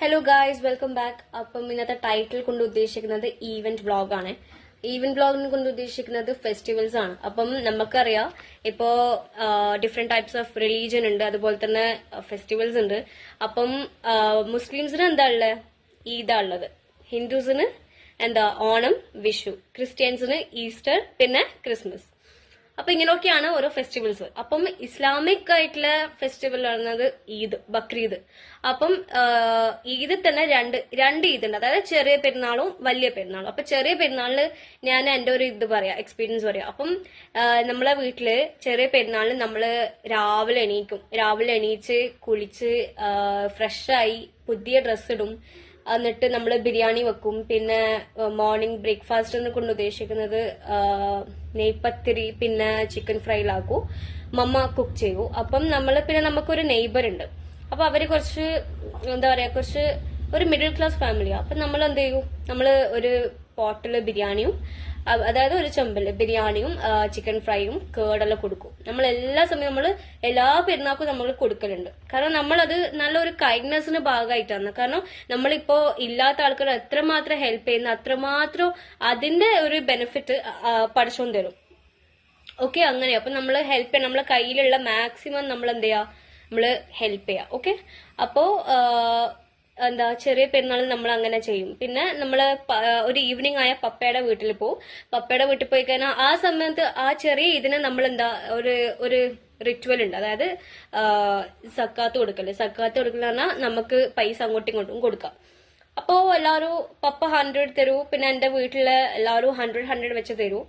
Hello guys, welcome back. അപ്പം ഇന്നത്തെ title കൊണ്ട് ഉദ്ദേശിക്കുന്നത് ഈവന്റ് വ്ളോഗ് ആണ്. ഈവന്റ് വ്ളോഗിനെ കൊണ്ട് ഉദ്ദേശിക്കുന്നത് ഫെസ്റ്റിവൽസ് ആണ്. അപ്പം നമുക്കറിയാം ഇപ്പോ ഡിഫറെന്റ് ടൈപ്സ് ഓഫ് റിലീജിയൻ ഉണ്ട്, അതുപോലെ തന്നെ ഫെസ്റ്റിവൽസ് ഉണ്ട്. അപ്പം മുസ്ലിംസിന് എന്താ ഉള്ളത്? ഈദാ ഉള്ളത്. ഹിന്ദുസിന് എന്താ ഓണം, വിഷു. ക്രിസ്ത്യൻസിന് ഈസ്റ്റർ, പിന്നെ ക്രിസ്മസ്. അപ്പൊ ഇങ്ങനെയൊക്കെയാണ് ഓരോ ഫെസ്റ്റിവൽസ്. അപ്പം ഇസ്ലാമിക് ആയിട്ടുള്ള ഫെസ്റ്റിവൽ പറയുന്നത് ഈദ്, ബക്രീദ്. അപ്പം ഈദിൽ തന്നെ രണ്ട് ഈദ് ഉണ്ട്, അതായത് ചെറിയ പെരുന്നാളും വലിയ പെരുന്നാളും. അപ്പൊ ചെറിയ പെരുന്നാളിന് ഞാൻ എന്റെ ഒരു ഇത് പറയാം, എക്സ്പീരിയൻസ് പറയാം. അപ്പം നമ്മളെ വീട്ടില് ചെറിയ പെരുന്നാളിന് നമ്മള് രാവിലെ എണീച്ച് കുളിച്ച് ഫ്രഷായി പുതിയ ഡ്രസ്സ് ഇടും. എന്നിട്ട് നമ്മൾ ബിരിയാണി വെക്കും. പിന്നെ മോർണിംഗ് ബ്രേക്ക്ഫാസ്റ്റ് എന്ന് കൊണ്ട് ഉദ്ദേശിക്കുന്നത് നെയ്പത്തിരി പിന്നെ ചിക്കൻ ഫ്രൈലാക്കും. മമ്മ കുക്ക് ചെയ്യൂ. അപ്പം പിന്നെ നമുക്കൊരു നെയ്ബർ ഉണ്ട്. അപ്പൊ അവര് കുറച്ച് എന്താ പറയാ, കുറച്ച് ഒരു മിഡിൽ ക്ലാസ് ഫാമിലിയാണ്. അപ്പൊ നമ്മൾ എന്ത് ചെയ്യും, നമ്മള് ഒരു പോട്ടില് ബിരിയാണിയും, അതായത് ഒരു ചെമ്പില് ബിരിയാണിയും ചിക്കൻ ഫ്രൈയും കേടെല്ലാം കൊടുക്കും. നമ്മൾ എല്ലാ സമയവും എല്ലാ പെരുന്നാൾക്കും നമ്മൾ കൊടുക്കലുണ്ട്. കാരണം നമ്മളത് നല്ലൊരു കൈൻഡ്നെസിന്റെ ഭാഗമായിട്ടാണ്. കാരണം നമ്മളിപ്പോ ഇല്ലാത്ത ആൾക്കാർ എത്രമാത്രം ഹെൽപ്പ് ചെയ്യുന്ന അത്രമാത്രം അതിന്റെ ഒരു ബെനിഫിറ്റ് പഠിച്ചോണ്ട് തരും. ഓക്കെ, അങ്ങനെ. അപ്പൊ നമ്മൾ ഹെൽപ്പ് ചെയ്യാം, നമ്മളെ കയ്യിലുള്ള മാക്സിമം നമ്മൾ എന്ത് ചെയ്യാ, നമ്മള് ഹെൽപ്പ് ചെയ്യാം. ഓക്കെ, അപ്പോ എന്താ ചെറിയ പെരുന്നാളിൽ നമ്മൾ അങ്ങനെ ചെയ്യും. പിന്നെ നമ്മള് ഒരു ഈവനിങ് ആയ പപ്പയുടെ വീട്ടിൽ പോകും. പപ്പയുടെ വീട്ടിൽ പോയി കഴിഞ്ഞാൽ ആ സമയത്ത് ആ ചെറിയ ഇതിന് നമ്മൾ എന്താ ഒരു റിച്വൽ ഉണ്ട്. അതായത് സക്കാത്ത് കൊടുക്കല് പറഞ്ഞാൽ നമുക്ക് പൈസ അങ്ങോട്ടും ഇങ്ങോട്ടും കൊടുക്കാം. അപ്പോ എല്ലാവരും പപ്പ 100 തരൂ, പിന്നെ എന്റെ വീട്ടില് എല്ലാവരും 100 വെച്ച് തരൂ.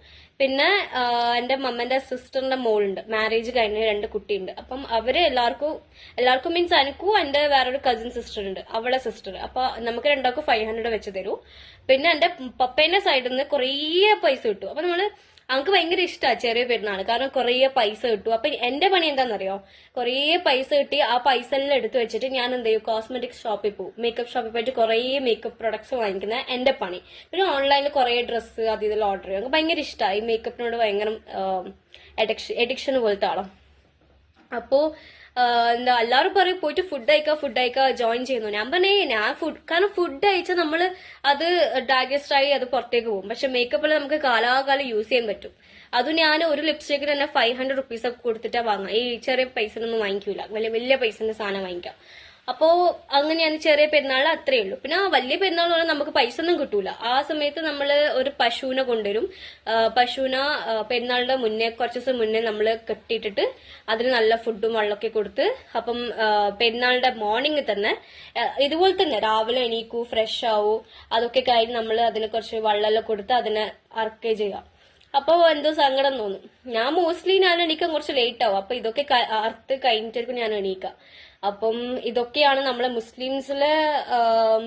പിന്നെ എന്റെ മമ്മന്റെ സിസ്റ്ററിന്റെ മോളുണ്ട്, മാരേജ് കഴിഞ്ഞ 2 കുട്ടിയുണ്ട്. അപ്പം അവര് എല്ലാവർക്കും മീൻസ് എനിക്കും എന്റെ വേറൊരു കസിൻ സിസ്റ്റർ ഉണ്ട്, അവളെ സിസ്റ്റർ. അപ്പൊ നമുക്ക് രണ്ടാൾക്കും 500 വെച്ച് തരൂ. പിന്നെ എന്റെ പപ്പേന്റെ സൈഡിൽ നിന്ന് കുറേ പൈസ കിട്ടും. അപ്പൊ നമുക്ക് ഭയങ്കര ഇഷ്ടമാണ് ചെറിയ പെരുന്നാള്, കാരണം കുറേ പൈസ കിട്ടും. അപ്പൊ എന്റെ പണി എന്താണെന്നറിയോ, കുറേ പൈസ കിട്ടി ആ പൈസ എല്ലാം എടുത്തു വെച്ചിട്ട് ഞാൻ എന്ത് ചെയ്യും, കോസ്മെറ്റിക്സ് ഷോപ്പിൽ പോകും. മേക്കപ്പ് ഷോപ്പിൽ പോയിട്ട് കുറേ മേക്കപ്പ് പ്രൊഡക്ട്സ് വാങ്ങിക്കുന്ന എന്റെ പണി. പിന്നെ ഓൺലൈനിൽ കുറേ ഡ്രസ്സ് അത് ഇതെല്ലാം ഓർഡർ ചെയ്യും. എനിക്ക് ഭയങ്കര ഇഷ്ടമായി, മേക്കപ്പിനോട് ഭയങ്കര എഡിക്ഷൻ പോലത്തെ ആളോ. അപ്പോ എന്താ എല്ലാവരും പറയും പോയിട്ട് ഫുഡ് അയക്കാ ജോയിൻ ചെയ്യുന്നു. ഞാൻ പറഞ്ഞേ കാരണം ഫുഡ് അയച്ചാൽ നമ്മള് അത് ഡൈജസ്റ്റ് ആയി അത് പുറത്തേക്ക് പോകും. പക്ഷെ മേക്കപ്പിൽ നമുക്ക് കാലാകാലം യൂസ് ചെയ്യാൻ പറ്റും. അതും ഞാൻ ഒരു ലിപ്സ്റ്റിക്കിന് തന്നെ 500 റുപ്പീസ് ഒക്കെ കൊടുത്തിട്ടാ വാങ്ങാം. ഈ ചെറിയ പൈസ ഒന്നും വാങ്ങിക്കൂല, വലിയ പൈസന്റെ സാധനം വാങ്ങിക്കാം. അപ്പോ അങ്ങനെയാണ് ചെറിയ പെരുന്നാൾ അത്രേ ഉള്ളൂ. പിന്നെ ആ വലിയ പെരുന്നാൾ പറഞ്ഞാൽ നമുക്ക് പൈസ ഒന്നും കിട്ടൂല. ആ സമയത്ത് നമ്മള് ഒരു പശുവിനെ കൊണ്ടുവരും. പശുവിനെ പെരുന്നാളിന്റെ കുറച്ച് ദിവസം മുന്നേ നമ്മള് കെട്ടിയിട്ടിട്ട് അതിന് നല്ല ഫുഡും വെള്ളമൊക്കെ കൊടുത്ത്, അപ്പം പെരുന്നാളിന്റെ മോർണിംഗ് തന്നെ ഇതുപോലെ തന്നെ രാവിലെ എണീക്കൂ, ഫ്രഷ് ആവൂ, അതൊക്കെ കഴിഞ്ഞ് നമ്മൾ അതിന് കുറച്ച് വെള്ളമെല്ലാം കൊടുത്ത് അതിനെ അറക്കേ ചെയ്യാം. അപ്പൊ എന്തോ സങ്കടം തോന്നും. ഞാൻ എണീക്കാൻ കുറച്ച് ലേറ്റ് ആവും. അപ്പൊ ഇതൊക്കെ അറുത്ത് കഴിഞ്ഞിട്ടായിരിക്കും ഞാൻ എണീക്കാം. അപ്പം ഇതൊക്കെയാണ് നമ്മളെ മുസ്ലിംസിലെ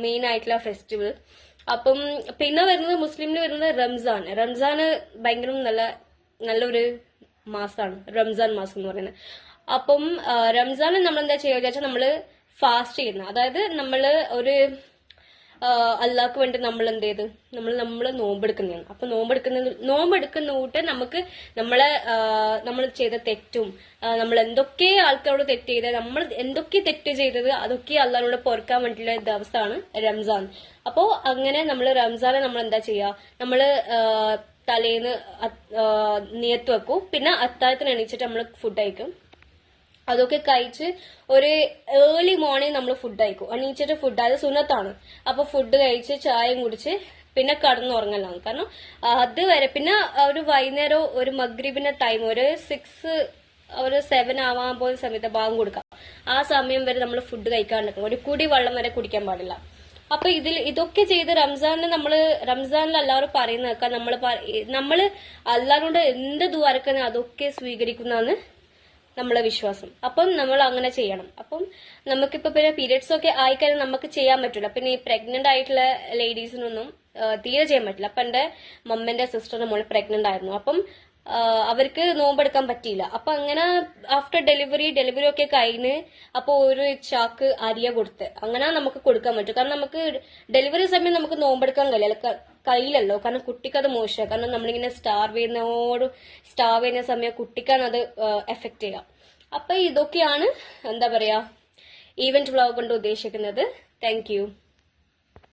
മെയിൻ ആയിട്ടുള്ള ഫെസ്റ്റിവൽ. അപ്പം പിന്നെ മുസ്ലിമിന് വരുന്നത് റംസാന് ഭയങ്കര നല്ലൊരു മാസമാണ് റംസാൻ മാസം എന്ന് പറയുന്നത്. അപ്പം റംസാന് നമ്മൾ എന്താ ചെയ്യുക വെച്ചാൽ നമ്മള് ഫാസ്റ്റ് ചെയ്യുന്ന, അതായത് നമ്മള് ഒരു അള്ളാഹ്ക്ക് വേണ്ടി നമ്മൾ എന്ത് ചെയ്ത് നമ്മൾ നോമ്പെടുക്കുന്നതാണ്. അപ്പൊ നോമ്പെടുക്കുന്ന കൂട്ട് നമുക്ക് നമ്മൾ ചെയ്ത തെറ്റും നമ്മൾ എന്തൊക്കെ ആൾക്കാരോട് തെറ്റ് ചെയ്ത് നമ്മൾ എന്തൊക്കെ തെറ്റ് ചെയ്തത് അതൊക്കെ അള്ളാഹിനോട് പൊറുക്കാൻ വേണ്ടിയുള്ള ദിവസമാണ് റംസാൻ. അപ്പോ അങ്ങനെ നമ്മൾ റംസാനെ നമ്മൾ എന്താ ചെയ്യുക, നമ്മള് തലേന്ന് നിയത്ത് വെക്കും. പിന്നെ അത്താഴത്തിന് എണീച്ചിട്ട് നമ്മൾ ഫുഡ് കഴിക്കും. അതൊക്കെ കഴിച്ച് ഒരു ഏർലി മോർണിംഗ് നമ്മൾ ഫുഡ് കഴിക്കും. എണീച്ചിട്ട് ഫുഡ്, അത് സുന്നത്താണ്. അപ്പൊ ഫുഡ് കഴിച്ച് ചായയും കുടിച്ച് പിന്നെ കടന്നുറങ്ങലാണ്. കാരണം അതുവരെ പിന്നെ ഒരു വൈകുന്നേരം ഒരു മഗ്രിബിന്റെ ടൈം ഒരു 7 ആവാൻ പോകുന്ന സമയത്ത് ഭാഗം കൊടുക്കാം. ആ സമയം വരെ നമ്മൾ ഫുഡ് കഴിക്കാണ്ടിരിക്കണം. ഒരു കുടി വെള്ളം വരെ കുടിക്കാൻ പാടില്ല. അപ്പൊ ഇതൊക്കെ ചെയ്ത് റംസാനിൽ എല്ലാവരും പറയുന്ന കേൾക്കാം, നമ്മള് അല്ലാഹുവിനോട് എന്ത് ദുആ അതൊക്കെ സ്വീകരിക്കുന്നതാണ് നമ്മളെ വിശ്വാസം. അപ്പം നമ്മൾ അങ്ങനെ ചെയ്യണം. അപ്പം നമുക്കിപ്പോ പിന്നെ പീരിയഡ്സ് ഒക്കെ ആയിക്കഴിഞ്ഞാൽ നമുക്ക് ചെയ്യാൻ പറ്റില്ല. പിന്നെ ഈ പ്രഗ്നന്റ് ആയിട്ടുള്ള ലേഡീസിനൊന്നും തീരെ ചെയ്യാൻ പറ്റില്ല. അപ്പൊ എന്റെ മമ്മന്റെ സിസ്റ്ററിന്റെ മോള് പ്രഗ്നന്റ് ആയിരുന്നു. അപ്പം അവർക്ക് നോമ്പെടുക്കാൻ പറ്റിയില്ല. അപ്പൊ അങ്ങനെ ആഫ്റ്റർ ഡെലിവറി ഒക്കെ കഴിഞ്ഞ് അപ്പൊ ഒരു ചാക്ക് അരിയ കൊടുത്ത് അങ്ങനെ നമുക്ക് കൊടുക്കാൻ പറ്റും. കാരണം നമുക്ക് ഡെലിവറി സമയം നമുക്ക് നോമ്പെടുക്കാൻ കയ്യിലല്ലോ, കാരണം കുട്ടിക്കത് മോശമാണ്. കാരണം നമ്മളിങ്ങനെ സ്റ്റാർവ് ചെയ്യുന്ന സമയം കുട്ടിക്കാണ് അത് എഫക്ട് ചെയ്യാം. അപ്പൊ ഇതൊക്കെയാണ് എന്താ പറയാ ഈവന്റ് വ്ളോഗ് കൊണ്ട് ഉദ്ദേശിക്കുന്നത്. Thank you.